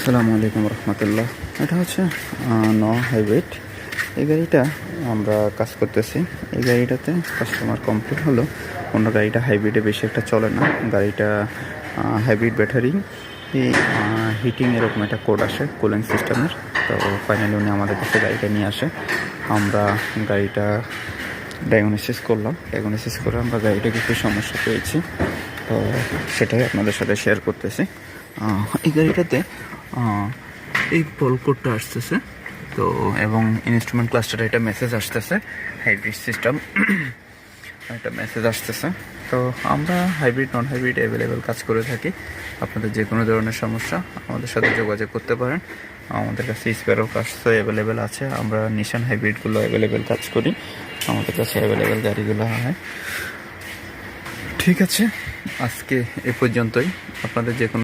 আসসালামু আলাইকুম রহমতুল্লাহ। এটা হচ্ছে হাইব্রিড। এই গাড়িটা আমরা কাজ করতেছি। এই গাড়িটাতে কাস্টমার কমপ্লিট হলো, অন্য গাড়িটা হাইব্রিডে বেশি একটা চলে না। গাড়িটা হাইব্রিড ব্যাটারি, এই হিটিং এরকম একটা কোড আসে কুলিং সিস্টেমের। তো ফাইনালি উনি আমাদের কাছে গাড়িটা নিয়ে আসে। আমরা গাড়িটা ডায়াগনোসিস করলাম। ডায়াগনোসিস করে আমরা গাড়িটা কিছু সমস্যা পেয়েছি, তো সেটাই আপনাদের সাথে শেয়ার করতেছি। এই গাড়িটাতে এই পল কোডটা আসতেছে, তো এবং ইনস্ট্রুমেন্ট ক্লাস্টারে একটা মেসেজ আসতেছে হাইব্রিড সিস্টেম, একটা মেসেজ আসতেছে। তো আমরা হাইব্রিড নন হাইব্রিড অ্যাভেলেবেল কাজ করে থাকি। আপনাদের যে কোনো ধরনের সমস্যা আমাদের সাথে যোগাযোগ করতে পারেন। আমাদের কাছে স্পেয়ারও কাজ তো অ্যাভেলেবেল আছে। আমরা নিশান হাইব্রিডগুলো অ্যাভেলেবেল কাজ করি, আমাদের কাছে অ্যাভেলেবেল গাড়িগুলো হয়। ঠিক আছে, আজকে এ পর্যন্তই। আপনাদের যে কোনো